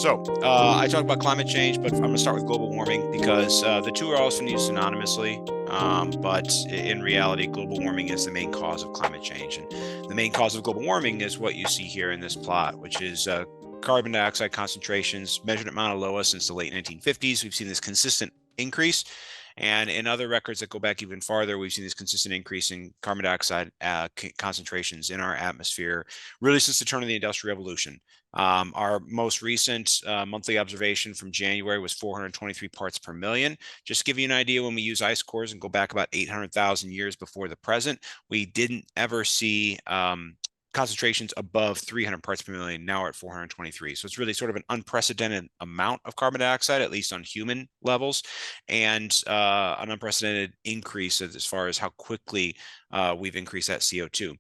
I talked about climate change, but I'm going to start with global warming because the two are often used synonymously. But in reality, global warming is the main cause of climate change. And the main cause of global warming is what you see here in this plot, which is carbon dioxide concentrations measured at Mauna Loa since the late 1950s. We've seen this consistent increase. And in other records that go back even farther, we've seen this consistent increase in carbon dioxide concentrations in our atmosphere, really since the turn of the Industrial Revolution. Our most recent monthly observation from January was 423 parts per million. Just to give you an idea, when we use ice cores and go back about 800,000 years before the present, we didn't ever see concentrations above 300 parts per million. Now we're at 423. So it's really sort of an unprecedented amount of carbon dioxide, at least on human levels, and an unprecedented increase as far as how quickly we've increased that CO2.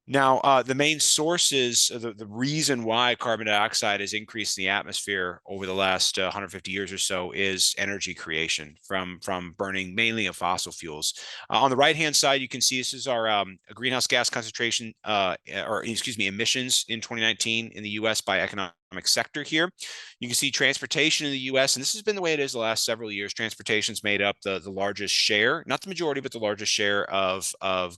Now, the main sources, the reason why carbon dioxide has increased in the atmosphere over the last 150 years or so is energy creation from burning mainly of fossil fuels. On the right-hand side, you can see this is our greenhouse gas concentration, emissions in 2019 in the U.S. by economic sector here. You can see transportation in the U.S., and this has been the way it is the last several years. Transportation's made up the largest share, not the majority, but the largest share of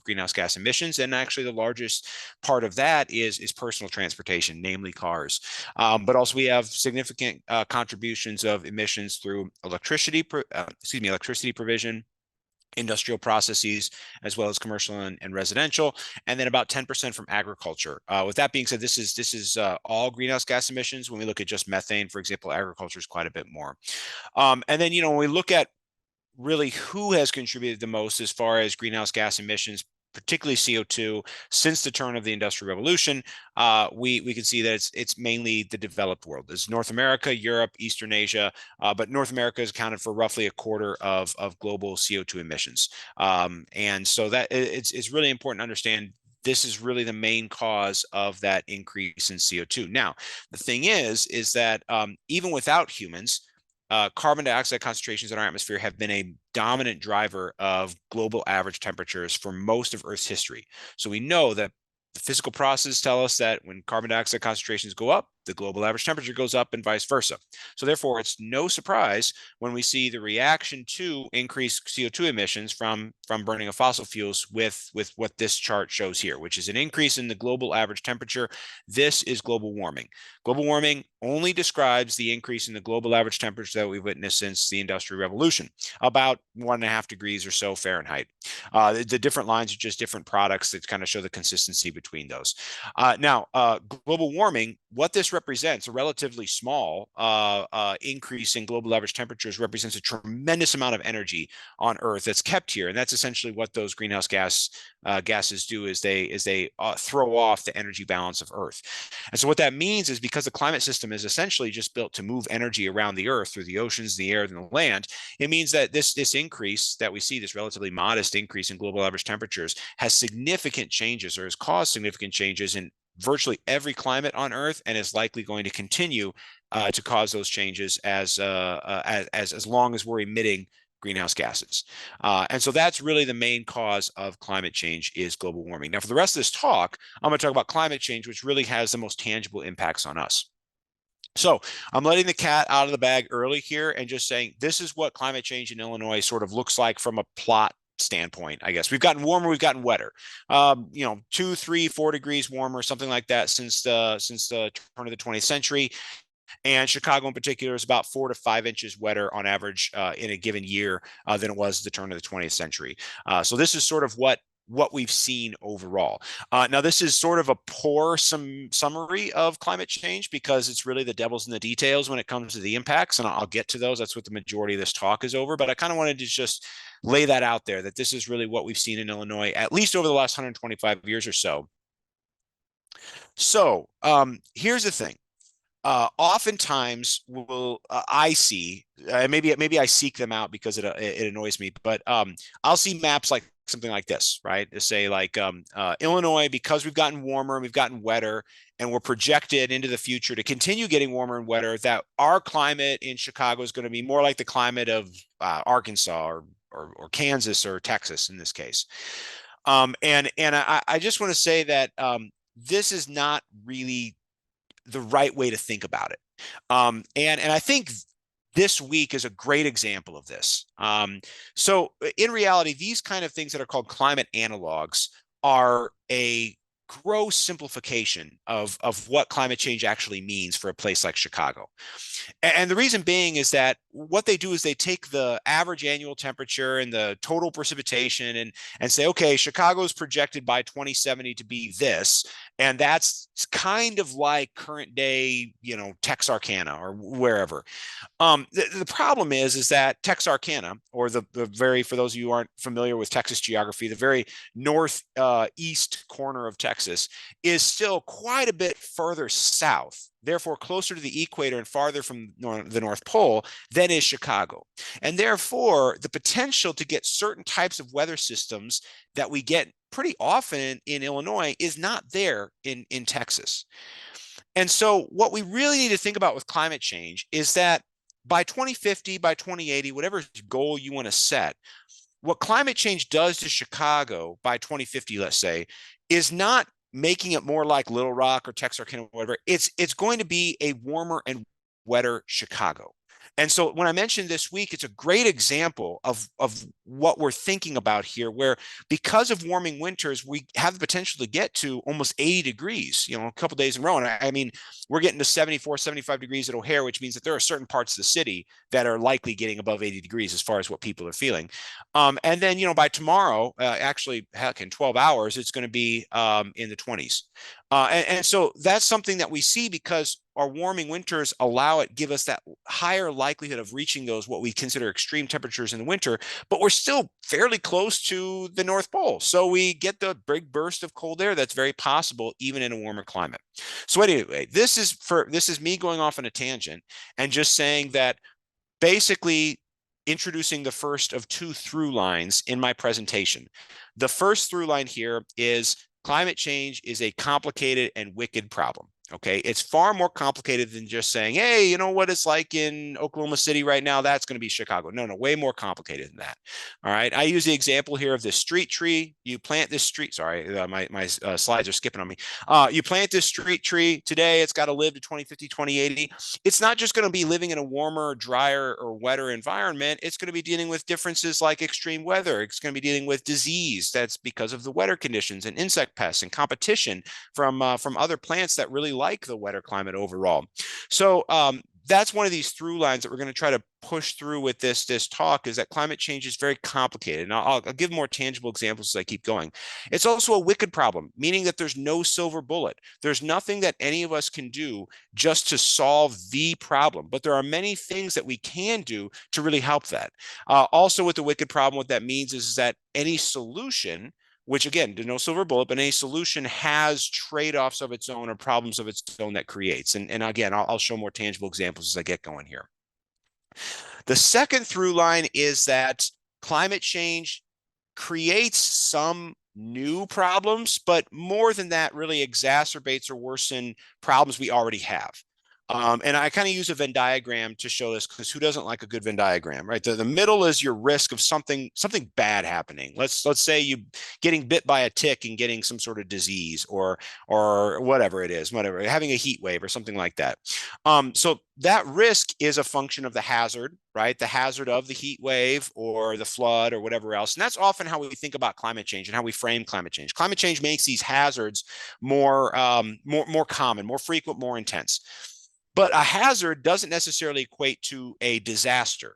greenhouse gas emissions. And actually the largest part of that is personal transportation, namely cars. But also we have significant contributions of emissions through electricity provision, industrial processes, as well as commercial and residential, and then about 10% from agriculture. With that being said, this is all greenhouse gas emissions. When we look at just methane, for example, agriculture is quite a bit more. And then, when we look at really who has contributed the most as far as greenhouse gas emissions, particularly CO2, since the turn of the Industrial Revolution, we can see that it's mainly the developed world. It's North America, Europe, Eastern Asia, but North America has accounted for roughly a quarter of global CO2 emissions. And so that it's really important to understand this is really the main cause of that increase in CO2. Now, the thing is that even without humans, carbon dioxide concentrations in our atmosphere have been a dominant driver of global average temperatures for most of Earth's history. So we know that the physical processes tell us that when carbon dioxide concentrations go up, the global average temperature goes up and vice versa. So therefore, it's no surprise when we see the reaction to increased CO2 emissions from burning of fossil fuels with what this chart shows here, which is an increase in the global average temperature. This is global warming. Global warming only describes the increase in the global average temperature that we've witnessed since the Industrial Revolution, about 1.5 degrees or so Fahrenheit. The different lines are just different products that kind of show the consistency between those. Now, global warming, what this represents, a relatively small increase in global average temperatures, represents a tremendous amount of energy on Earth that's kept here, and that's essentially what those greenhouse gases do. Is they throw off the energy balance of Earth. And so what that means is, because the climate system is essentially just built to move energy around the Earth through the oceans, the air, and the land, it means that this increase that we see, this relatively modest increase in global average temperatures, has significant changes, or has caused significant changes in virtually every climate on Earth, and is likely going to continue to cause those changes as long as we're emitting greenhouse gases. And so that's really the main cause of climate change, is global warming. Now, for the rest of this talk, I'm going to talk about climate change, which really has the most tangible impacts on us. So I'm letting the cat out of the bag early here and just saying this is what climate change in Illinois sort of looks like from a plot standpoint. I guess we've gotten warmer, we've gotten wetter, 2, 3, 4 degrees warmer, something like that since the turn of the 20th century. And Chicago in particular is about 4 to 5 inches wetter on average in a given year than it was the turn of the 20th century. So this is sort of what we've seen overall. Now, this is sort of a poor summary of climate change, because it's really the devil's in the details when it comes to the impacts, and I'll get to those. That's what the majority of this talk is over, but I kind of wanted to just lay that out there, that this is really what we've seen in Illinois, at least over the last 125 years or so. So here's the thing. Oftentimes I see, maybe I seek them out because it annoys me, but I'll see maps like something like this, right? To say like Illinois, because we've gotten warmer, we've gotten wetter, and we're projected into the future to continue getting warmer and wetter, that our climate in Chicago is going to be more like the climate of Arkansas or Kansas or Texas in this case. And I just want to say that this is not really the right way to think about it. And I think this week is a great example of this. So in reality, these kind of things that are called climate analogs are a gross simplification of what climate change actually means for a place like Chicago. And the reason being is that what they do is they take the average annual temperature and the total precipitation and say, okay, Chicago's projected by 2070 to be this. And that's kind of like current day, Texarkana or wherever. The problem is that Texarkana, or the very, for those of you who aren't familiar with Texas geography, the very northeast corner of Texas is still quite a bit further south, therefore closer to the equator and farther from the North Pole than is Chicago. And therefore, the potential to get certain types of weather systems that we get pretty often in Illinois is not there in Texas. And so what we really need to think about with climate change is that by 2050, by 2080, whatever goal you want to set, what climate change does to Chicago by 2050, let's say, is not making it more like Little Rock or Texarkana or whatever. It's going to be a warmer and wetter Chicago. And so when I mentioned this week, it's a great example of what we're thinking about here, where because of warming winters, we have the potential to get to almost 80 degrees, a couple days in a row. And I mean, we're getting to 74, 75 degrees at O'Hare, which means that there are certain parts of the city that are likely getting above 80 degrees as far as what people are feeling. And then, by tomorrow, actually, heck, in 12 hours, it's going to be in the 20s. And so that's something that we see because our warming winters give us that higher likelihood of reaching those, what we consider extreme temperatures in the winter, but we're still fairly close to the North Pole. So we get the big burst of cold air that's very possible even in a warmer climate. So anyway, this is me going off on a tangent and just saying that basically introducing the first of two through lines in my presentation. The first through line here is climate change is a complicated and wicked problem. Okay, it's far more complicated than just saying, hey, you know what it's like in Oklahoma City right now? That's going to be Chicago. No, way more complicated than that. All right, I use the example here of this street tree. You plant this street. Sorry, my slides are skipping on me. You plant this street tree today. It's got to live to 2050, 2080. It's not just going to be living in a warmer, drier, or wetter environment. It's going to be dealing with differences like extreme weather. It's going to be dealing with disease that's because of the weather conditions and insect pests and competition from other plants that really like the wetter climate overall. So that's one of these through lines that we're going to try to push through with this talk, is that climate change is very complicated. And I'll give more tangible examples as I keep going. It's also a wicked problem, meaning that there's no silver bullet. There's nothing that any of us can do just to solve the problem, but there are many things that we can do to really help that. Also with the wicked problem, what that means is that any solution, which again, there's no silver bullet, but any solution has trade-offs of its own or problems of its own that creates. And again, I'll show more tangible examples as I get going here. The second through line is that climate change creates some new problems, but more than that, really exacerbates or worsens problems we already have. And I kind of use a Venn diagram to show this, because who doesn't like a good Venn diagram, right? The middle is your risk of something bad happening. Let's say you getting bit by a tick and getting some sort of disease or whatever it is, having a heat wave or something like that. So that risk is a function of the hazard, right? The hazard of the heat wave or the flood or whatever else. And that's often how we think about climate change and how we frame climate change. Climate change makes these hazards more common, more frequent, more intense. But a hazard doesn't necessarily equate to a disaster.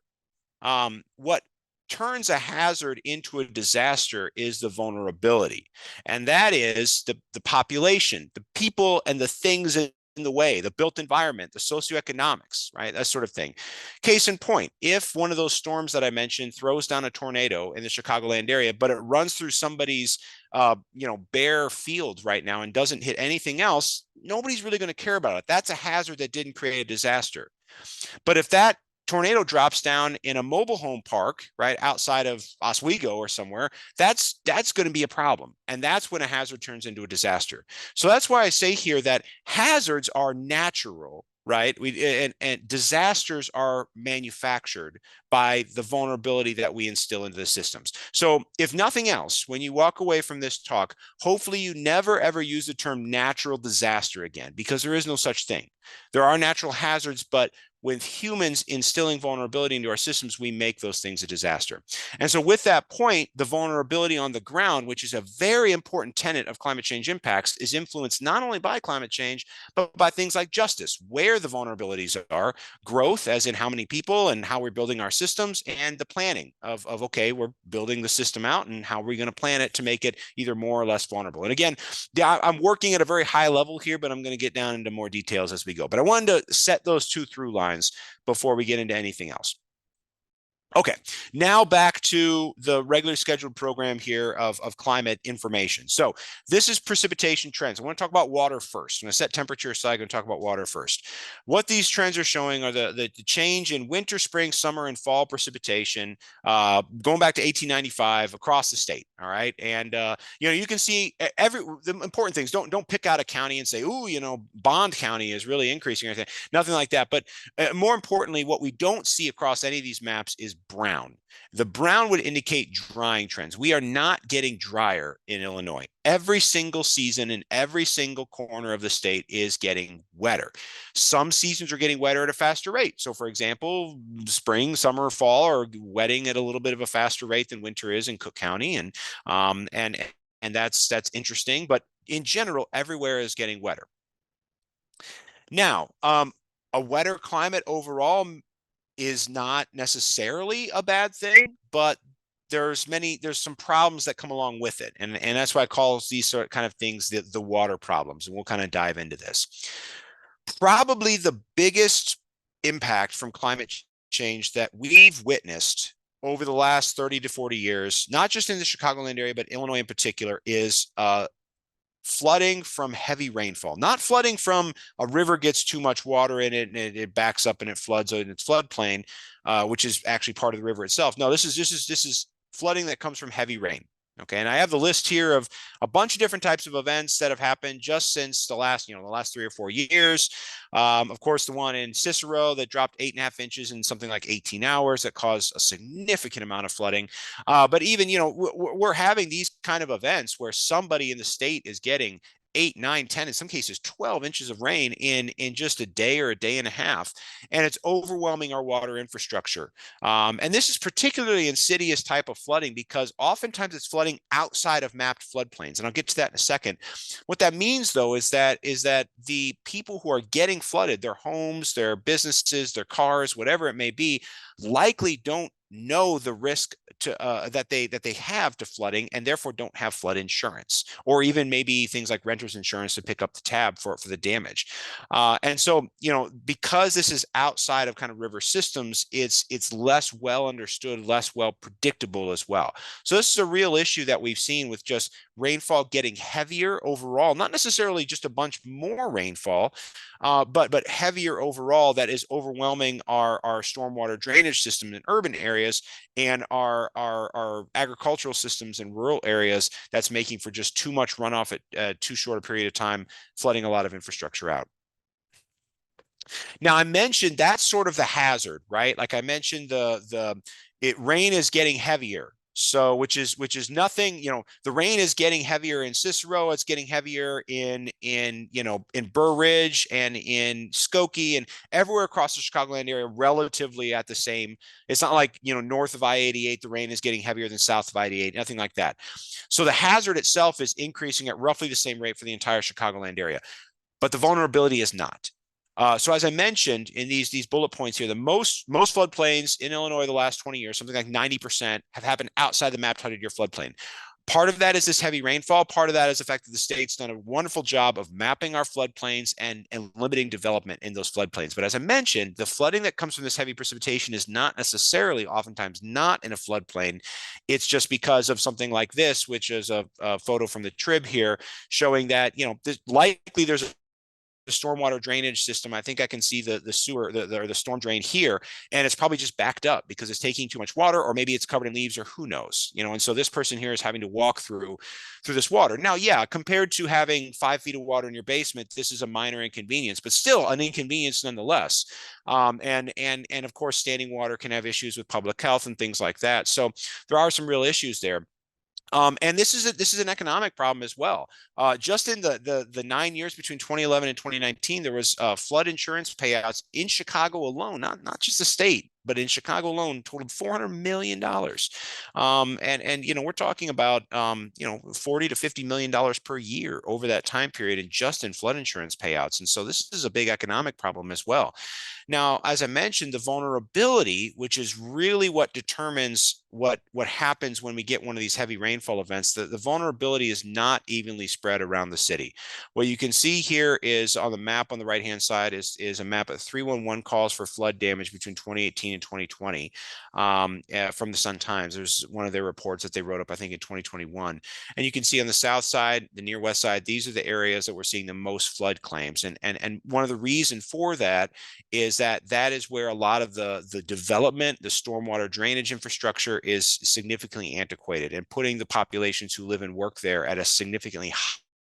What turns a hazard into a disaster is the vulnerability. And that is the population, the people and the things in the way, the built environment, the socioeconomics, right? That sort of thing. Case in point, if one of those storms that I mentioned throws down a tornado in the Chicagoland area, but it runs through somebody's bare field right now and doesn't hit anything else, nobody's really going to care about it. That's a hazard that didn't create a disaster. But if that tornado drops down in a mobile home park, right, outside of Oswego or somewhere, that's going to be a problem. And that's when a hazard turns into a disaster. So that's why I say here that hazards are natural right? And disasters are manufactured by the vulnerability that we instill into the systems. So if nothing else, when you walk away from this talk, hopefully you never ever use the term natural disaster again, because there is no such thing. There are natural hazards, but with humans instilling vulnerability into our systems, we make those things a disaster. And so with that point, the vulnerability on the ground, which is a very important tenet of climate change impacts, is influenced not only by climate change, but by things like justice, where the vulnerabilities are, growth, as in how many people and how we're building our systems, and the planning of okay, we're building the system out, and how are we going to plan it to make it either more or less vulnerable. And again, I'm working at a very high level here, but I'm going to get down into more details as we go. But I wanted to set those two through lines before we get into anything else. Okay, now back to the regular scheduled program here of climate information. So this is precipitation trends. I want to talk about water first. I'm going to set temperature aside. I'm going to talk about water first. What these trends are showing are the change in winter, spring, summer, and fall precipitation going back to 1895 across the state. All right, and you can see the important things. Don't pick out a county and say, ooh, Bond County is really increasing or anything. Nothing like that. But more importantly, what we don't see across any of these maps is brown. The brown would indicate drying trends. We are not getting drier in Illinois. Every single season in every single corner of the state is getting wetter. Some seasons are getting wetter at a faster rate. So, for example, spring, summer, fall are wetting at a little bit of a faster rate than winter is in Cook County, and that's interesting. But in general, everywhere is getting wetter. Now, a wetter climate overall is not necessarily a bad thing, but there's some problems that come along with it. And that's why I call these sort of kind of things the water problems. And we'll kind of dive into this. Probably the biggest impact from climate change that we've witnessed over the last 30 to 40 years, not just in the Chicagoland area, but Illinois in particular, is flooding from heavy rainfall. Not flooding from a river gets too much water in it and it backs up and it floods in its floodplain, which is actually part of the river itself. No, this is flooding that comes from heavy rain. Okay, and I have the list here of a bunch of different types of events that have happened just since the last 3 or 4 years. Of course, the one in Cicero that dropped 8.5 inches in something like 18 hours that caused a significant amount of flooding. But even, we're having these kind of events where somebody in the state is getting 8, 9, 10, in some cases 12 inches of rain in just a day or a day and a half, and it's overwhelming our water infrastructure. And this is particularly insidious type of flooding because oftentimes it's flooding outside of mapped floodplains, and I'll get to that in a second. What that means, though, is that the people who are getting flooded, their homes, their businesses, their cars, whatever it may be, likely don't know the risk to that they have to flooding, and therefore don't have flood insurance, or even maybe things like renter's insurance to pick up the tab for the damage. And so, because this is outside of kind of river systems, it's less well understood, less well predictable as well. So this is a real issue that we've seen with just rainfall getting heavier overall, not necessarily just a bunch more rainfall, but heavier overall, that is overwhelming our stormwater drainage system in urban areas and our agricultural systems in rural areas. That's making for just too much runoff at too short a period of time, flooding a lot of infrastructure out. Now, I mentioned that's sort of the hazard, right? Like I mentioned, rain is getting heavier. So, which is nothing, the rain is getting heavier in Cicero. It's getting heavier in Burr Ridge and in Skokie and everywhere across the Chicagoland area, relatively at the same. It's not like, north of I-88, the rain is getting heavier than south of I-88, nothing like that. So the hazard itself is increasing at roughly the same rate for the entire Chicagoland area, but the vulnerability is not. So as I mentioned in these bullet points here, the most floodplains in Illinois the last 20 years, something like 90%, have happened outside the mapped 100-year floodplain. Part of that is this heavy rainfall. Part of that is the fact that the state's done a wonderful job of mapping our floodplains and limiting development in those floodplains. But as I mentioned, the flooding that comes from this heavy precipitation is not necessarily, oftentimes, not in a floodplain. It's just because of something like this, which is a photo from the Trib here, showing that, likely there's stormwater drainage system. I think I can see the sewer, the storm drain here, and it's probably just backed up because it's taking too much water, or maybe it's covered in leaves, or who knows, you know. And so this person here is having to walk through this water. Now, yeah, compared to having 5 feet of water in your basement, this is a minor inconvenience, but still an inconvenience nonetheless. And of course, standing water can have issues with public health and things like that. So there are some real issues there. And this is an economic problem as well. Just in the 9 years between 2011 and 2019, there was flood insurance payouts in Chicago alone, not just the state, but in Chicago alone, totaled $400 million. And you know, we're talking about you know, $40 to $50 million per year over that time period, and just in flood insurance payouts. And so this is a big economic problem as well. Now, as I mentioned, the vulnerability, which is really what determines what happens when we get one of these heavy rainfall events, the vulnerability is not evenly spread around the city. What you can see here is on the map on the right-hand side is a map of 311 calls for flood damage between 2018 and 2020 from the Sun-Times. There's one of their reports that they wrote up, I think, in 2021. And you can see on the south side, the near west side, these are the areas that we're seeing the most flood claims. And one of the reasons for that is that is where a lot of the development, the stormwater drainage infrastructure is significantly antiquated, and putting the populations who live and work there at a significantly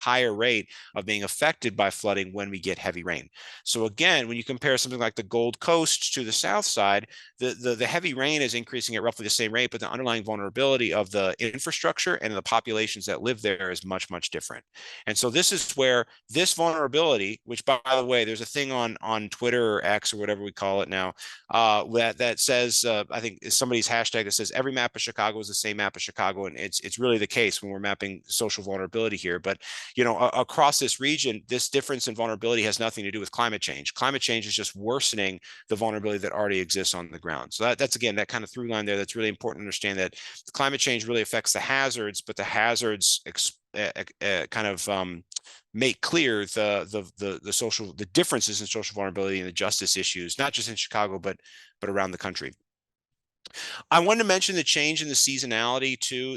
higher rate of being affected by flooding when we get heavy rain. So again, when you compare something like the Gold Coast to the south side, the heavy rain is increasing at roughly the same rate, but the underlying vulnerability of the infrastructure and the populations that live there is much, much different. And so this is where this vulnerability, which by the way, there's a thing on Twitter or X or whatever we call it now, that says, I think somebody's hashtag that says every map of Chicago is the same map of Chicago. And it's really the case when we're mapping social vulnerability here. But you know, across this region, this difference in vulnerability has nothing to do with climate change. Climate change is just worsening the vulnerability that already exists on the ground. So that's, again, that kind of through line there. That's really important to understand, that climate change really affects the hazards, but the hazards kind of make clear the differences in social vulnerability and the justice issues, not just in Chicago, but around the country. I wanted to mention the change in the seasonality too.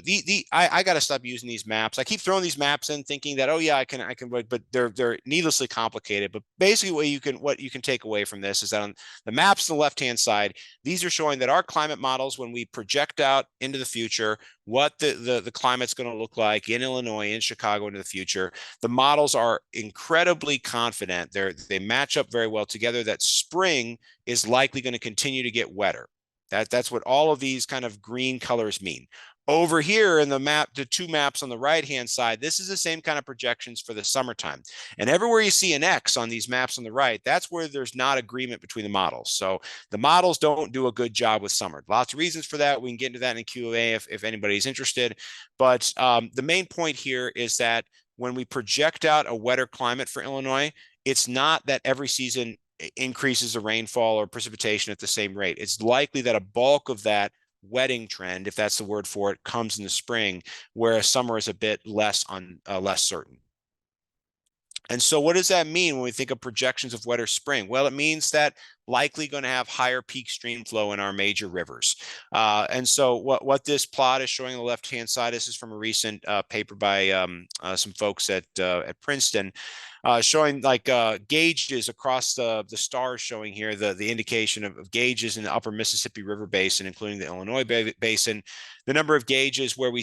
I got to stop using these maps. I keep throwing these maps in thinking that, oh yeah, I can, but they're needlessly complicated. But basically what you can take away from this is that on the maps on the left-hand side, these are showing that our climate models, when we project out into the future, what the climate's going to look like in Illinois, in Chicago into the future, the models are incredibly confident. They match up very well together, that spring is likely going to continue to get wetter. That's what all of these kind of green colors mean. Over here in the map, the two maps on the right-hand side, this is the same kind of projections for the summertime. And everywhere you see an X on these maps on the right, that's where there's not agreement between the models. So the models don't do a good job with summer. Lots of reasons for that. We can get into that in Q&A if anybody's interested. But the main point here is that when we project out a wetter climate for Illinois, it's not that every season increases the rainfall or precipitation at the same rate. It's likely that a bulk of that wetting trend, if that's the word for it, comes in the spring, whereas summer is a bit less certain. And so what does that mean when we think of projections of wetter spring? Well, it means that likely going to have higher peak stream flow in our major rivers. And so what this plot is showing on the left-hand side, this is from a recent paper by some folks at Princeton, showing like gauges across the stars, showing here the indication of gauges in the upper Mississippi River Basin, including the Illinois Basin, the number of gauges where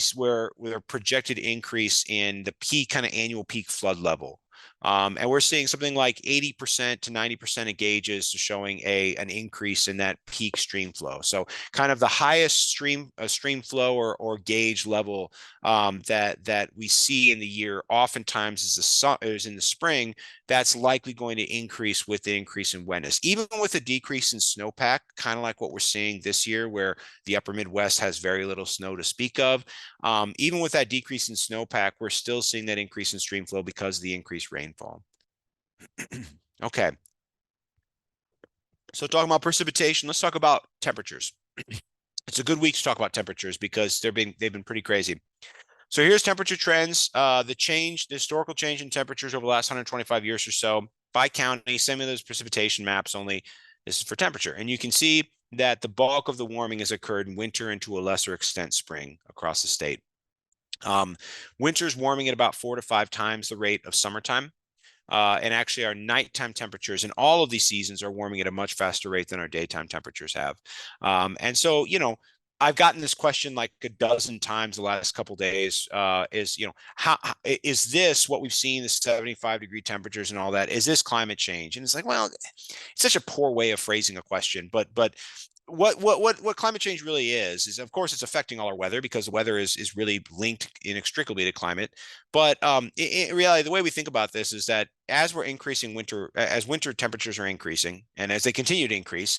we're projected increase in the peak kind of annual peak flood level. And we're seeing something like 80% to 90% of gauges showing an increase in that peak stream flow. So kind of the highest stream flow or gauge level that we see in the year oftentimes is in the spring. That's likely going to increase with the increase in wetness, even with a decrease in snowpack, kind of like what we're seeing this year, where the upper Midwest has very little snow to speak of. Even with that decrease in snowpack, we're still seeing that increase in stream flow because of the increased rainfall. Okay. So talking about precipitation, let's talk about temperatures. It's a good week to talk about temperatures because they've been pretty crazy. So here's temperature trends. The historical change in temperatures over the last 125 years or so by county, same as those precipitation maps, only this is for temperature. And you can see that the bulk of the warming has occurred in winter and to a lesser extent spring across the state. Winter's warming at about 4 to 5 times the rate of summertime. And actually, our nighttime temperatures in all of these seasons are warming at a much faster rate than our daytime temperatures have. And so, I've gotten this question like a dozen times the last couple of days. How is this what we've seen, the 75-degree temperatures and all that? Is this climate change? And it's like, well, it's such a poor way of phrasing a question, but what climate change really is of course it's affecting all our weather, because the weather is really linked inextricably to climate. But in reality, the way we think about this is that as we're increasing as winter temperatures are increasing, and as they continue to increase,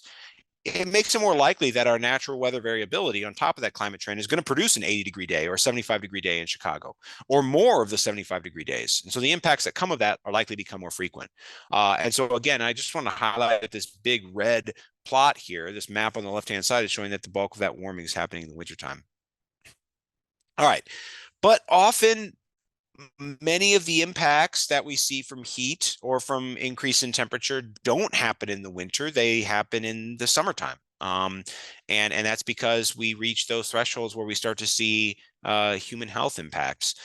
it makes it more likely that our natural weather variability on top of that climate trend is going to produce an 80-degree day or a 75-degree day in Chicago, or more of the 75-degree days. And so the impacts that come of that are likely to become more frequent. And so again, I just want to highlight this big red plot here. This map on the left-hand side is showing that the bulk of that warming is happening in the wintertime. All right. But often, many of the impacts that we see from heat or from increase in temperature don't happen in the winter. They happen in the summertime. And that's because we reach those thresholds where we start to see human health impacts.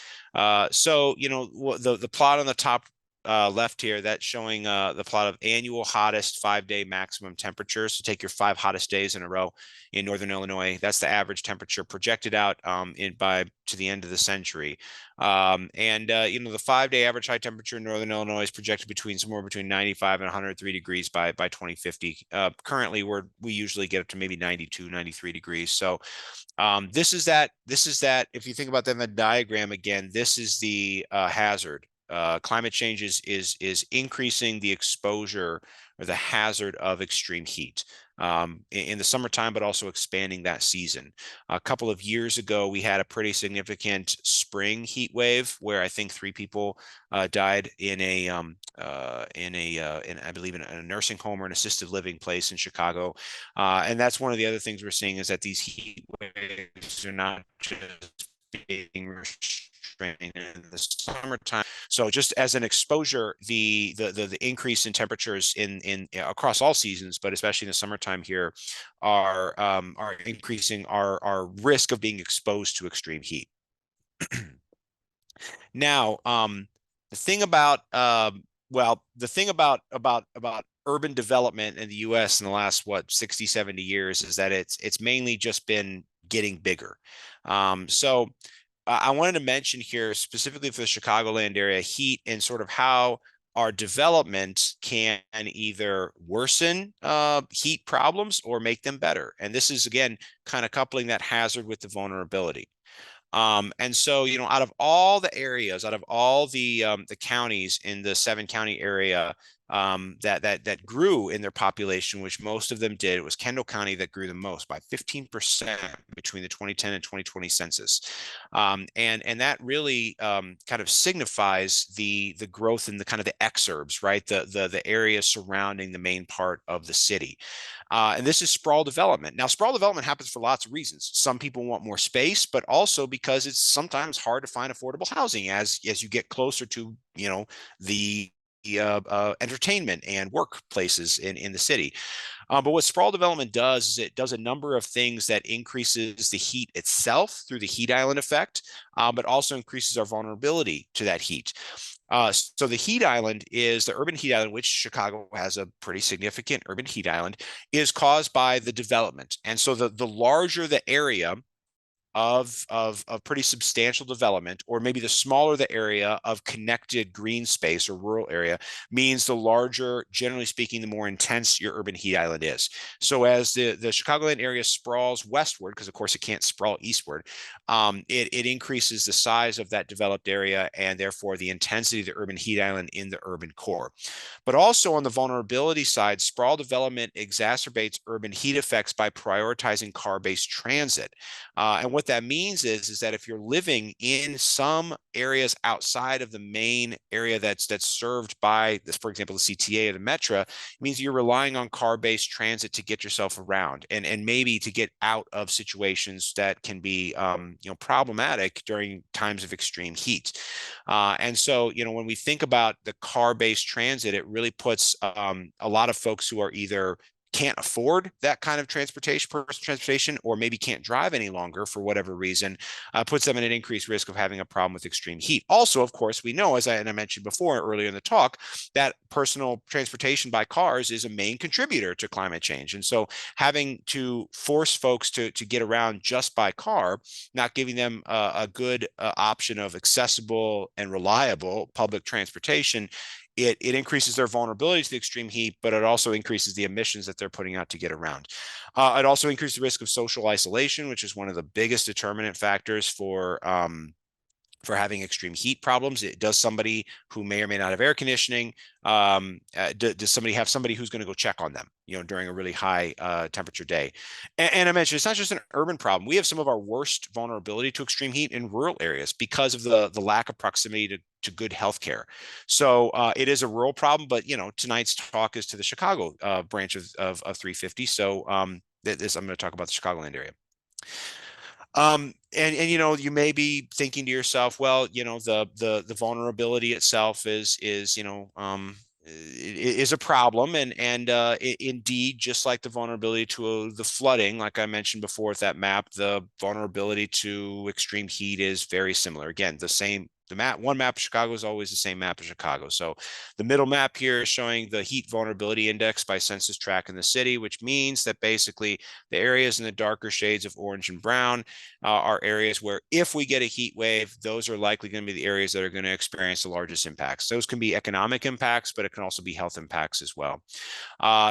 So, the plot on the top left here, that's showing the plot of annual hottest 5-day maximum temperature. So take your 5 hottest days in a row in northern Illinois. That's the average temperature projected out to the end of the century. The 5-day average high temperature in northern Illinois is projected somewhere between 95 and 103 degrees by 2050. Currently, we usually get up to maybe 92, 93 degrees. So this is that. If you think about that in the diagram again, this is the hazard. Climate change is increasing the exposure or the hazard of extreme heat in the summertime, but also expanding that season. A couple of years ago, we had a pretty significant spring heat wave where I think 3 people died in I believe in a nursing home or an assisted living place in Chicago. And that's one of the other things we're seeing, is that these heat waves are not just being restrained in the summertime. So just as an exposure, the increase in temperatures in across all seasons, but especially in the summertime here, are increasing our risk of being exposed to extreme heat. Now, the thing about urban development in the U.S. in the last 60, 70 years is that it's mainly just been getting bigger. So I wanted to mention here specifically for the Chicagoland area, heat and sort of how our development can either worsen heat problems or make them better. And this is, again, kind of coupling that hazard with the vulnerability. And so, out of all the areas, out of all the counties in the 7-county area that grew in their population, which most of them did, it was Kendall County that grew the most by 15% between the 2010 and 2020 census. And that really kind of signifies the growth in the kind of the exurbs, right? The areas surrounding the main part of the city. And this is sprawl development. Now, sprawl development happens for lots of reasons. Some people want more space, but also because it's sometimes hard to find affordable housing as you get closer to, the entertainment and workplaces in the city. But what sprawl development does is it does a number of things that increases the heat itself through the heat island effect, but also increases our vulnerability to that heat. So the heat island is the urban heat island, which Chicago has a pretty significant urban heat island, is caused by the development. And so the larger the area of pretty substantial development, or maybe the smaller the area of connected green space or rural area, means the larger, generally speaking, the more intense your urban heat island is. So as the Chicagoland area sprawls westward, because of course it can't sprawl eastward, it increases the size of that developed area and therefore the intensity of the urban heat island in the urban core. But also on the vulnerability side, sprawl development exacerbates urban heat effects by prioritizing car-based transit. And what that means is that if you're living in some areas outside of the main area that's served by this, for example, the CTA or the Metra, it means you're relying on car-based transit to get yourself around and maybe to get out of situations that can be problematic during times of extreme heat. And so, when we think about the car-based transit, it really puts a lot of folks who are either can't afford that kind of transportation, personal transportation, or maybe can't drive any longer for whatever reason, puts them at an increased risk of having a problem with extreme heat. Also, of course, we know, as I mentioned before earlier in the talk, that personal transportation by cars is a main contributor to climate change. And so having to force folks to get around just by car, not giving them a good option of accessible and reliable public transportation, it increases their vulnerability to the extreme heat, but it also increases the emissions that they're putting out to get around. It also increases the risk of social isolation, which is one of the biggest determinant factors for having extreme heat problems. It does somebody who may or may not have air conditioning. Does somebody have somebody who's going to go check on them, during a really high temperature day? And I mentioned it's not just an urban problem. We have some of our worst vulnerability to extreme heat in rural areas because of the lack of proximity to good health care. So it is a rural problem, but tonight's talk is to the Chicago branch of 350. So I'm going to talk about the Chicagoland area. And you may be thinking to yourself, well, the vulnerability itself is a problem, and indeed, just like the vulnerability to the flooding, like I mentioned before with that map, the vulnerability to extreme heat is very similar. Again, the same. One map of Chicago is always the same map of Chicago. So the middle map here is showing the heat vulnerability index by census tract in the city, which means that basically the areas in the darker shades of orange and brown are areas where if we get a heat wave, those are likely going to be the areas that are going to experience the largest impacts. Those can be economic impacts, but it can also be health impacts as well.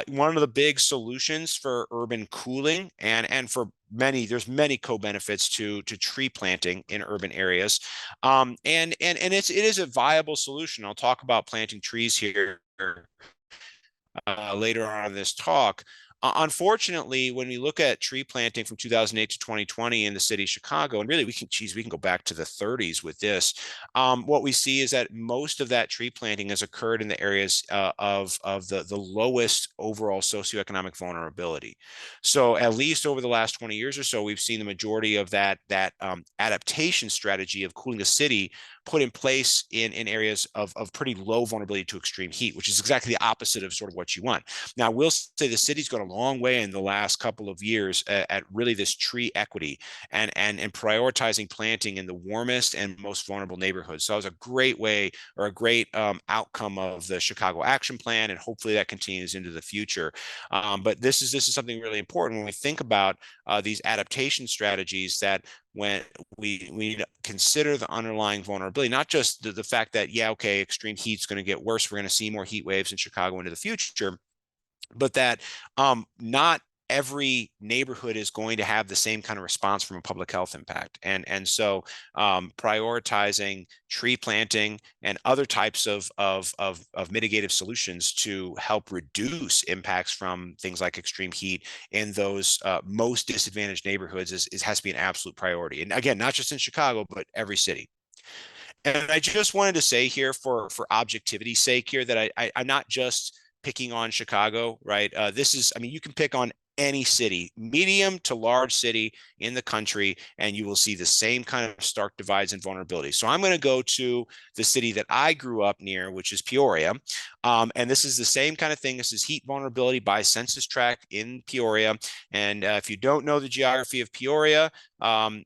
One of the big solutions for urban cooling and for there's many co-benefits to tree planting in urban areas. And it is a viable solution. I'll talk about planting trees here later on in this talk. Unfortunately, when we look at tree planting from 2008 to 2020 in the city of Chicago, and really we can go back to the 30s with this, what we see is that most of that tree planting has occurred in the areas of the lowest overall socioeconomic vulnerability. So at least over the last 20 years or so, we've seen the majority of that adaptation strategy of cooling the city put in place in areas of pretty low vulnerability to extreme heat, which is exactly the opposite of sort of what you want. Now, we'll say the city's gone a long way in the last couple of years at really this tree equity and prioritizing planting in the warmest and most vulnerable neighborhoods. So it was a great way or a great outcome of the Chicago Action Plan, and hopefully that continues into the future. But this is something really important when we think about these adaptation strategies, that when we need to consider the underlying vulnerability, not just the fact that, yeah, okay, extreme heat's going to get worse, we're going to see more heat waves in Chicago into the future, but that not every neighborhood is going to have the same kind of response from a public health impact. And so prioritizing tree planting and other types of mitigative solutions to help reduce impacts from things like extreme heat in those most disadvantaged neighborhoods has to be an absolute priority. And again, not just in Chicago, but every city. And I just wanted to say here, for objectivity's sake here, that I'm not just picking on Chicago, right? You can pick on any city, medium to large city in the country, and you will see the same kind of stark divides and vulnerabilities. So I'm going to go to the city that I grew up near, which is Peoria. And this is the same kind of thing. This is heat vulnerability by census tract in Peoria. And if you don't know the geography of Peoria,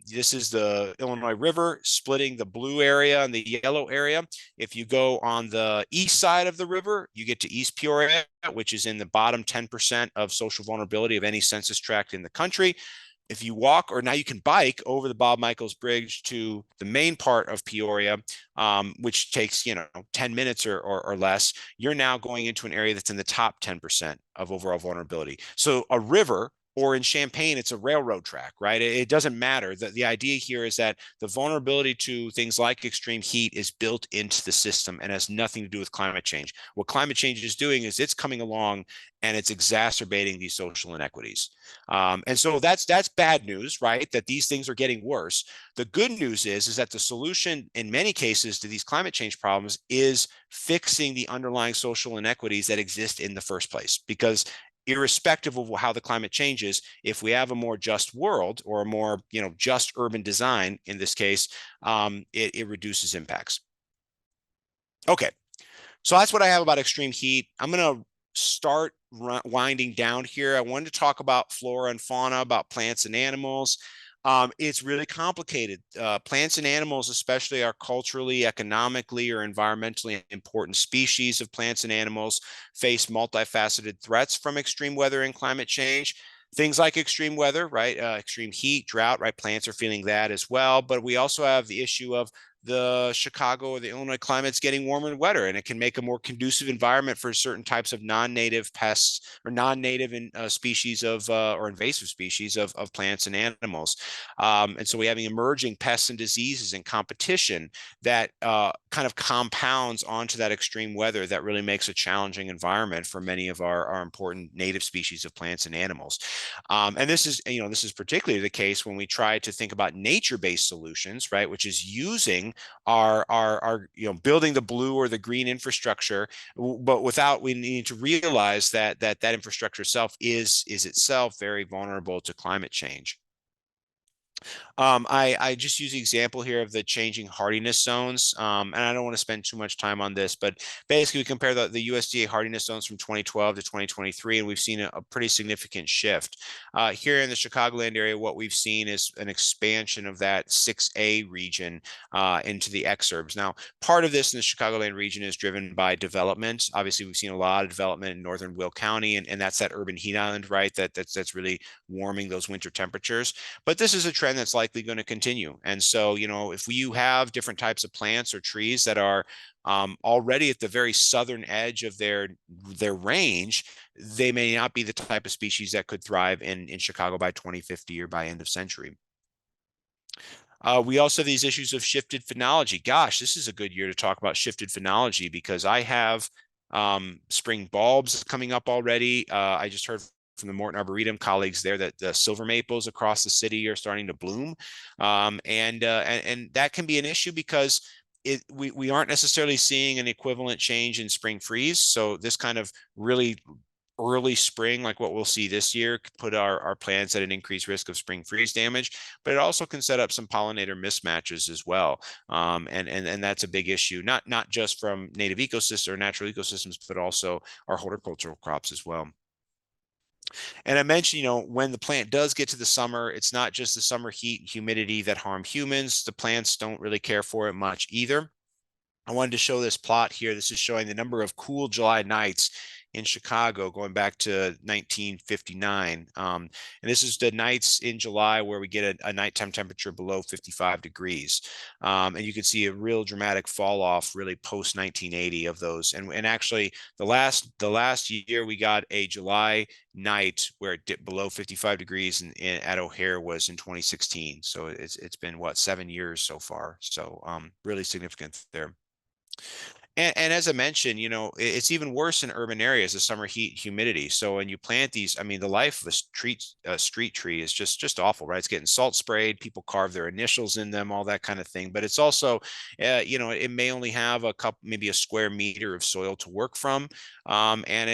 this is the Illinois River splitting the blue area and the yellow area. If you go on the east side of the river, you get to East Peoria, which is in the bottom 10% of social vulnerability of any census tract in the country. If you walk, or now you can bike over the Bob Michaels Bridge to the main part of Peoria, which takes 10 minutes or less, you're now going into an area that's in the top 10% of overall vulnerability. So a river, or in Champaign, it's a railroad track, right? It doesn't matter. The idea here is that the vulnerability to things like extreme heat is built into the system and has nothing to do with climate change. What climate change is doing is it's coming along and it's exacerbating these social inequities. And so that's bad news, right? That these things are getting worse. The good news is that the solution in many cases to these climate change problems is fixing the underlying social inequities that exist in the first place. Because irrespective of how the climate changes, if we have a more just world, or a more just urban design in this case, it reduces impacts. Okay, so that's what I have about extreme heat. I'm going to start winding down here, I wanted to talk about flora and fauna, about plants and animals. It's really complicated. Plants and animals, especially, are culturally, economically, or environmentally important species of plants and animals, face multifaceted threats from extreme weather and climate change. Things like extreme weather, right? Extreme heat, drought, right? Plants are feeling that as well. But we also have the issue of the Chicago or the Illinois climate's getting warmer and wetter, and it can make a more conducive environment for certain types of non-native pests or non-native species of or invasive species of plants and animals. And so we're having emerging pests and diseases and competition that kind of compounds onto that extreme weather that really makes a challenging environment for many of our important native species of plants and animals. And this is particularly the case when we try to think about nature-based solutions, right? Which is using our building the blue or the green infrastructure, but without we need to realize that infrastructure itself is itself very vulnerable to climate change. I just use the example here of the changing hardiness zones. And I don't want to spend too much time on this, but basically we compare the USDA hardiness zones from 2012 to 2023, and we've seen a pretty significant shift. Here in the Chicagoland area, what we've seen is an expansion of that 6A region into the exurbs. Now, part of this in the Chicagoland region is driven by development. Obviously, we've seen a lot of development in northern Will County, and that's that urban heat island, right? That's really warming those winter temperatures. But this is a trend that's likely going to continue. And so, if you have different types of plants or trees that are already at the very southern edge of their range, they may not be the type of species that could thrive in Chicago by 2050 or by end of century. We also have these issues of shifted phenology. Gosh, this is a good year to talk about shifted phenology because I have spring bulbs coming up already. I just heard from the Morton Arboretum colleagues there that the silver maples across the city are starting to bloom. And that can be an issue because we aren't necessarily seeing an equivalent change in spring freeze. So this kind of really early spring, like what we'll see this year, could put our plants at an increased risk of spring freeze damage, but it also can set up some pollinator mismatches as well. And that's a big issue, not just from native ecosystems or natural ecosystems, but also our horticultural crops as well. And I mentioned, when the plant does get to the summer, it's not just the summer heat and humidity that harm humans. The plants don't really care for it much either. I wanted to show this plot here. This is showing the number of cool July nights in Chicago going back to 1959. And this is the nights in July where we get a nighttime temperature below 55 degrees. And you can see a real dramatic fall off really post 1980 of those. And actually the last year we got a July night where it dipped below 55 degrees at O'Hare was in 2016. So it's been what, 7 years so far. So really significant there. And as I mentioned, it's even worse in urban areas, the summer heat, humidity. So when you plant these, I mean, the life of a street tree is just awful, right? It's getting salt sprayed, people carve their initials in them, all that kind of thing. But it's also, it may only have maybe a square meter of soil to work from, and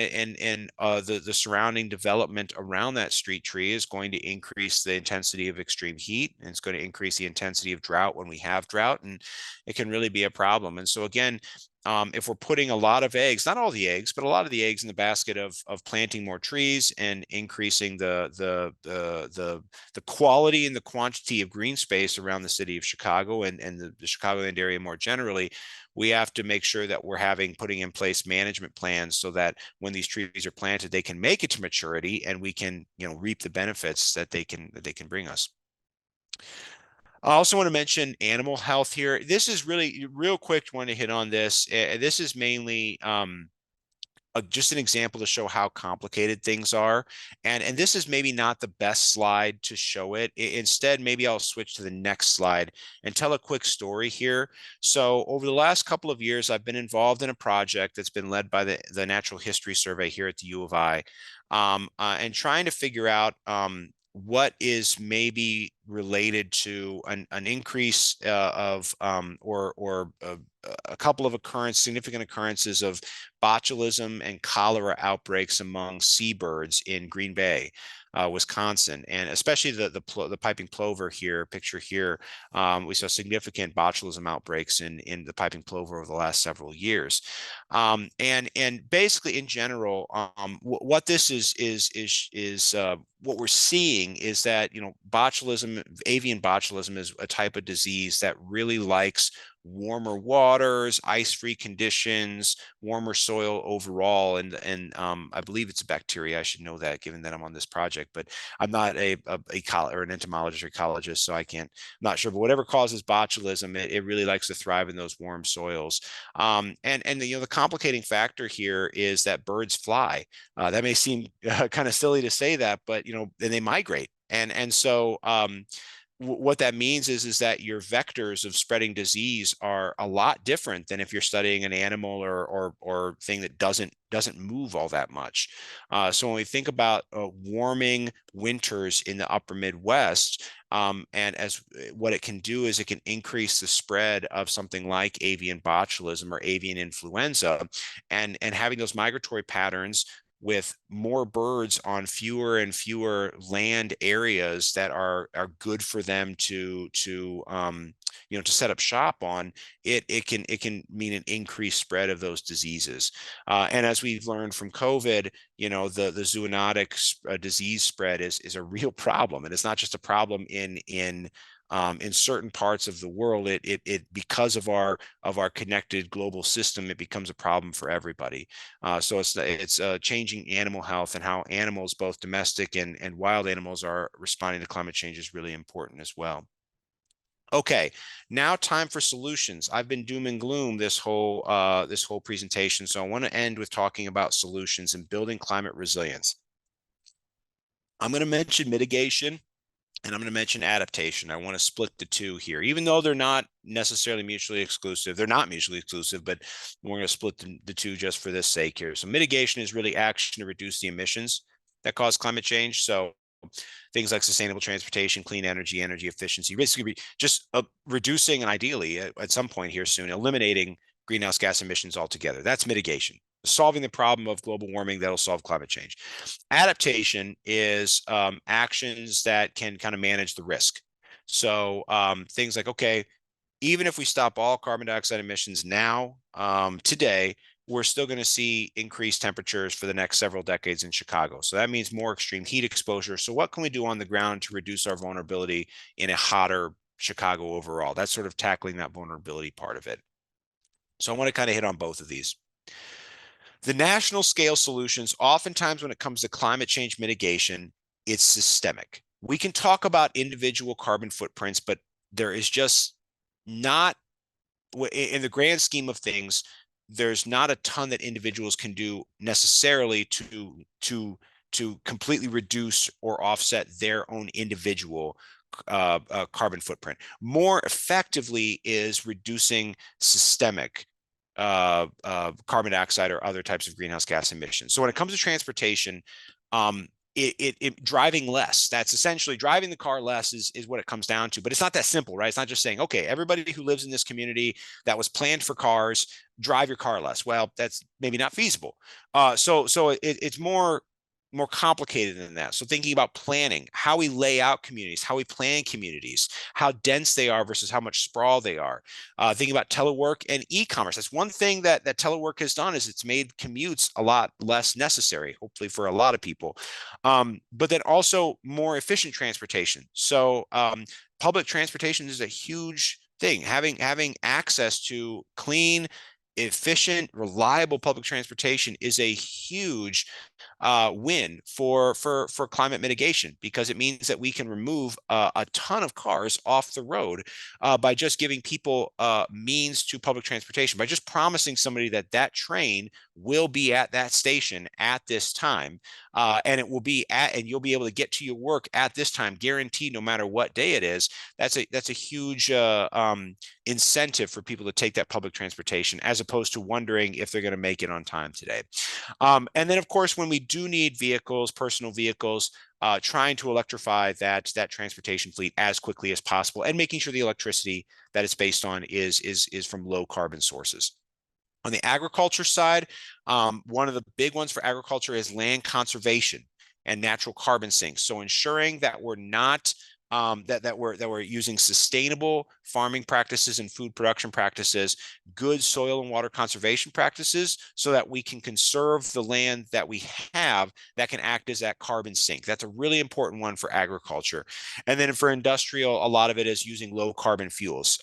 the surrounding development around that street tree is going to increase the intensity of extreme heat, and it's going to increase the intensity of drought when we have drought, and it can really be a problem. And so again, if we're putting a lot of eggs, not all the eggs, but a lot of the eggs in the basket of planting more trees and increasing the quality and the quantity of green space around the city of Chicago and the Chicagoland area more generally, we have to make sure that we're putting in place management plans so that when these trees are planted, they can make it to maturity and we can, reap the benefits that they can bring us. I also want to mention animal health here. This is really real quick. Want to hit on this. This is mainly just an example to show how complicated things are. And this is maybe not the best slide to show it. Instead, maybe I'll switch to the next slide and tell a quick story here. So over the last couple of years, I've been involved in a project that's been led by the Natural History Survey here at the U of I, and trying to figure out what is maybe related to an increase of or a couple of significant occurrences of botulism and cholera outbreaks among seabirds in Green Bay, Wisconsin, and especially the piping plover here, picture here. We saw significant botulism outbreaks in the piping plover over the last several years. And basically in general, what this is what we're seeing is that, you know, botulism, avian botulism, is a type of disease that really likes warmer waters, ice-free conditions, warmer soil overall, and I believe it's a bacteria. I should know that, given that I'm on this project, but I'm not or an entomologist or ecologist, so I can't. I'm not sure, but whatever causes botulism, it really likes to thrive in those warm soils. And you know, the complicating factor here is that birds fly. That may seem kind of silly to say that, but you know, and they migrate, and so what that means is that your vectors of spreading disease are a lot different than if you're studying an animal or thing that doesn't move all that much. So when we think about warming winters in the upper Midwest, and as what it can do is it can increase the spread of something like avian botulism or avian influenza, and having those migratory patterns with more birds on fewer and fewer land areas that are good for them to you know, to set up shop on, it can mean an increased spread of those diseases. And as we've learned from COVID, you know, the zoonotic disease spread is a real problem, and it's not just a problem in certain parts of the world. It because of our connected global system, it becomes a problem for everybody. So it's changing animal health, and how animals, both domestic and wild animals, are responding to climate change is really important as well. Okay, now time for solutions. I've been doom and gloom this whole presentation, so I want to end with talking about solutions and building climate resilience. I'm going to mention mitigation, and I'm going to mention adaptation. I want to split the two here, even though they're not necessarily mutually exclusive. They're not mutually exclusive, but we're going to split the two just for this sake here. So mitigation is really action to reduce the emissions that cause climate change. So things like sustainable transportation, clean energy, energy efficiency, basically just reducing, and ideally at some point here soon, eliminating greenhouse gas emissions altogether. That's mitigation. Solving the problem of global warming that'll solve climate change. Adaptation is actions that can kind of manage the risk. So things like, okay, even if we stop all carbon dioxide emissions now, today, we're still going to see increased temperatures for the next several decades in Chicago. So that means more extreme heat exposure. So what can we do on the ground to reduce our vulnerability in a hotter Chicago overall? That's sort of tackling that vulnerability part of it. So I want to kind of hit on both of these. The national scale solutions, oftentimes when it comes to climate change mitigation, it's systemic. We can talk about individual carbon footprints, but there is just not, in the grand scheme of things, there's not a ton that individuals can do necessarily to completely reduce or offset their own individual carbon footprint. More effectively is reducing systemic carbon dioxide or other types of greenhouse gas emissions. So when it comes to transportation, driving less, that's essentially driving the car less is what it comes down to. But it's not that simple, right? It's not just saying, okay, everybody who lives in this community that was planned for cars, drive your car less. Well, that's maybe not feasible. So it's more complicated than that. So thinking about planning, how we lay out communities, how we plan communities, how dense they are versus how much sprawl they are. Thinking about telework and e-commerce. That's one thing that telework has done, is it's made commutes a lot less necessary, hopefully for a lot of people. But then also more efficient transportation. So public transportation is a huge thing. Having access to clean, efficient, reliable public transportation is a huge win for climate mitigation, because it means that we can remove a ton of cars off the road by just giving people means to public transportation, by just promising somebody that train will be at that station at this time, and it will be and you'll be able to get to your work at this time, guaranteed, no matter what day it is. That's a huge incentive for people to take that public transportation, as opposed to wondering if they're going to make it on time today. And then, of course, when we do need vehicles, personal vehicles, trying to electrify that transportation fleet as quickly as possible, and making sure the electricity that it's based on is from low carbon sources. On the agriculture side, one of the big ones for agriculture is land conservation and natural carbon sinks. So ensuring that we're not that we're using sustainable farming practices and food production practices, good soil and water conservation practices, so that we can conserve the land that we have that can act as that carbon sink. That's a really important one for agriculture. And then for industrial, a lot of it is using low carbon fuels.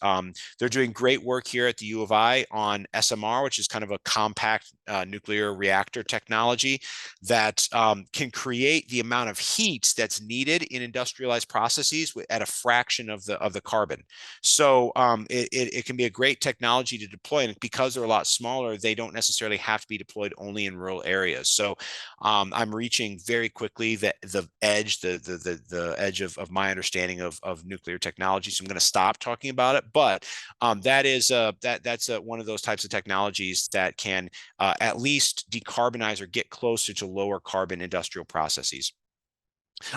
They're doing great work here at the U of I on SMR, which is kind of a compact nuclear reactor technology that can create the amount of heat that's needed in industrialized processes at a fraction of the carbon. So it can be a great technology to deploy, and because they're a lot smaller, they don't necessarily have to be deployed only in rural areas. So I'm reaching very quickly the edge, the edge of my understanding of nuclear technology. So I'm going to stop talking about it, but that's one of those types of technologies that can at least decarbonize or get closer to lower carbon industrial processes.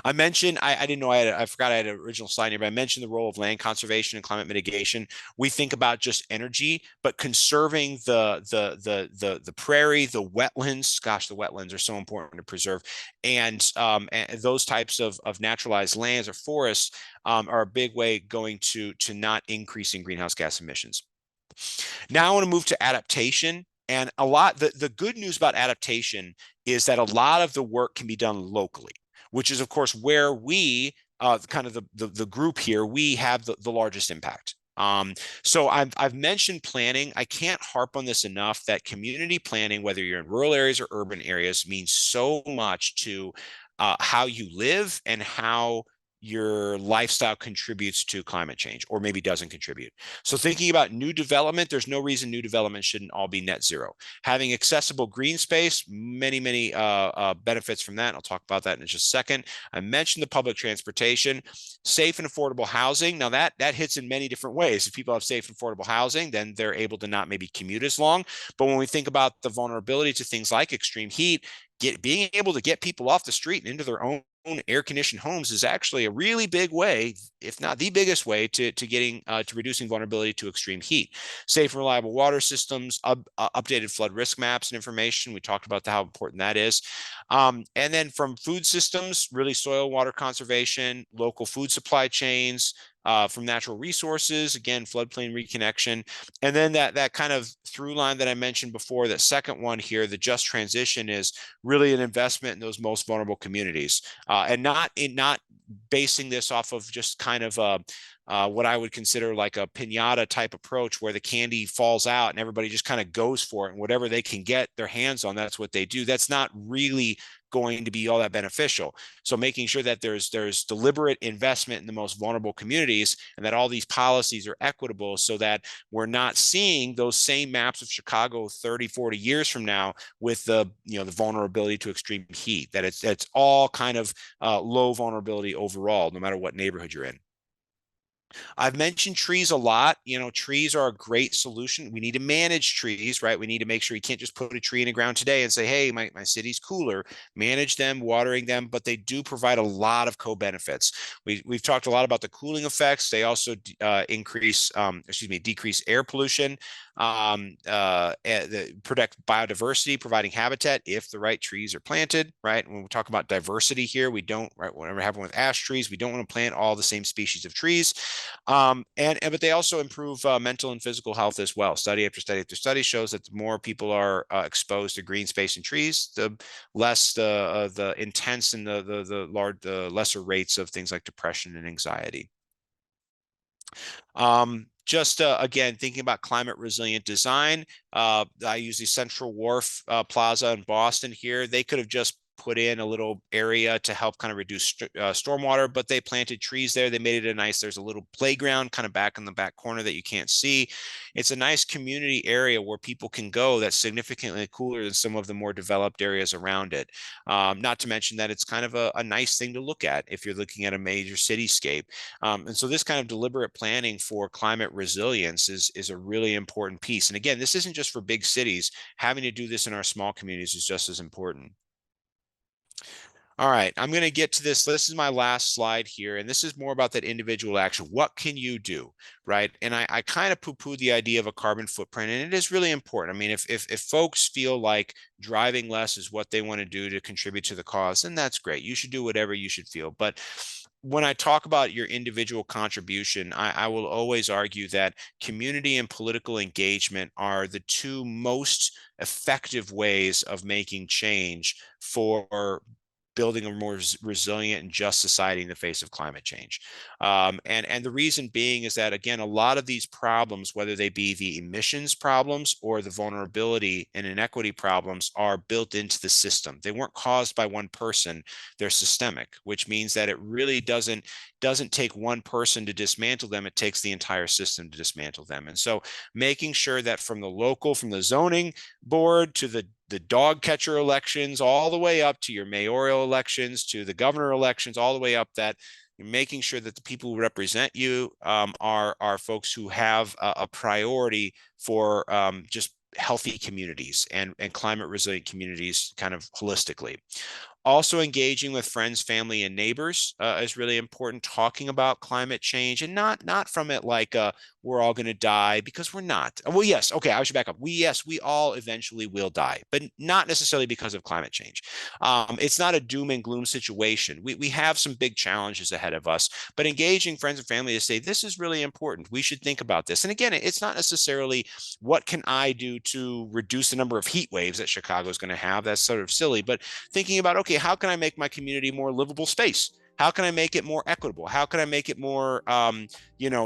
I mentioned, I didn't know I forgot I had an original slide here, but I mentioned the role of land conservation and climate mitigation. We think about just energy, but conserving the prairie, the wetlands. Gosh, the wetlands are so important to preserve, and those types of naturalized lands or forests are a big way going to not increasing greenhouse gas emissions. Now I want to move to adaptation. And the good news about adaptation is that a lot of the work can be done locally, which is, of course, where we, kind of the group here, we have the largest impact. So I've mentioned planning. I can't harp on this enough that community planning, whether you're in rural areas or urban areas, means so much to how you live and how your lifestyle contributes to climate change, or maybe doesn't contribute. So thinking about new development, there's no reason new development shouldn't all be net zero. Having accessible green space, many benefits from that. I'll talk about that in just a second. I mentioned the public transportation, safe and affordable housing. Now that hits in many different ways. If people have safe and affordable housing, then they're able to not maybe commute as long. But when we think about the vulnerability to things like extreme heat, being able to get people off the street and into their own air-conditioned homes is actually a really big way, if not the biggest way, to getting to reducing vulnerability to extreme heat. Safe and reliable water systems, updated flood risk maps and information. We talked about how important that is. And then from food systems, really soil water conservation, local food supply chains, from natural resources, again, floodplain reconnection. And then that kind of through line that I mentioned before, that second one here, the just transition, is really an investment in those most vulnerable communities, and not basing this off of just kind of what I would consider like a piñata type approach, where the candy falls out and everybody just kind of goes for it, and whatever they can get their hands on, that's what they do. That's not really going to be all that beneficial. So making sure that there's deliberate investment in the most vulnerable communities, and that all these policies are equitable, so that we're not seeing those same maps of Chicago 30, 40 years from now with the vulnerability to extreme heat, that it's all kind of low vulnerability overall, no matter what neighborhood you're in. I've mentioned trees a lot. Trees are a great solution. We need to manage trees, right? We need to make sure you can't just put a tree in the ground today and say, hey, my city's cooler. Manage them, watering them, but they do provide a lot of co-benefits. We've talked a lot about the cooling effects. They also decrease air pollution, protect biodiversity, providing habitat if the right trees are planted, right? When we talk about diversity here, we don't, right, whenever we have one with ash trees, we don't want to plant all the same species of trees. But they also improve mental and physical health as well. Study after study after study shows that the more people are exposed to green space and trees, the less the intense and the lesser rates of things like depression and anxiety. Again, thinking about climate resilient design, I use the Central Wharf Plaza in Boston here. They could have just put in a little area to help kind of reduce stormwater, but they planted trees there. They made it there's a little playground kind of back in the back corner that you can't see. It's a nice community area where people can go that's significantly cooler than some of the more developed areas around it. Not to mention that it's kind of a nice thing to look at if you're looking at a major cityscape. And so this kind of deliberate planning for climate resilience is a really important piece. And again, this isn't just for big cities. Having to do this in our small communities is just as important. All right, I'm going to get to this. This is my last slide here, and this is more about that individual action. What can you do, right? And I kind of poo-poo the idea of a carbon footprint, and it is really important. I mean, if folks feel like driving less is what they want to do to contribute to the cause, then that's great. You should do whatever you should feel. But when I talk about your individual contribution, I will always argue that community and political engagement are the two most effective ways of making change for building a more resilient and just society in the face of climate change. And the reason being is that, again, a lot of these problems, whether they be the emissions problems or the vulnerability and inequity problems, are built into the system. They weren't caused by one person, they're systemic, which means that it really doesn't take one person to dismantle them. It takes the entire system to dismantle them. And so making sure that from the zoning board to the dog catcher elections, all the way up to your mayoral elections, to the governor elections, all the way up, that you're making sure that the people who represent you are folks who have a priority for just healthy communities and climate resilient communities kind of holistically. Also, engaging with friends, family, and neighbors is really important. Talking about climate change, and not from it like we're all going to die, because we're not. Well, yes, okay, I should back up. We all eventually will die, but not necessarily because of climate change. It's not a doom and gloom situation. We have some big challenges ahead of us, but engaging friends and family to say this is really important. We should think about this. And again, it's not necessarily what can I do to reduce the number of heat waves that Chicago is going to have. That's sort of silly, but thinking about, okay, how can I make my community more livable space? How can I make it more equitable? How can I make it more,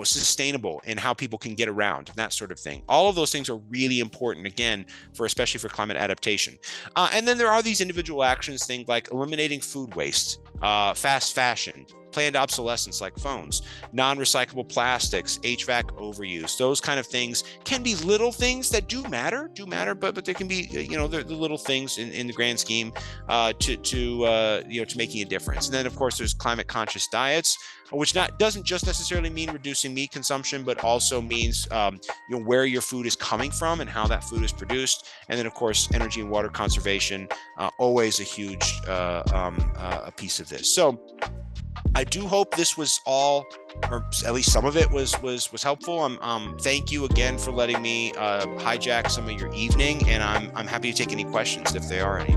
sustainable in how people can get around, and that sort of thing? All of those things are really important, again, especially for climate adaptation. And then there are these individual actions, things like eliminating food waste, fast fashion, planned obsolescence like phones, non-recyclable plastics, HVAC overuse. Those kind of things can be little things that do matter, but there can be, the little things in the grand scheme to making a difference. And then, of course, there's climate conscious diets, which doesn't just necessarily mean reducing meat consumption, but also means where your food is coming from and how that food is produced. And then, of course, energy and water conservation, always a huge a piece of this. So I do hope this was all, or at least some of it was helpful. Thank you again for letting me hijack some of your evening, and I'm happy to take any questions if there are any.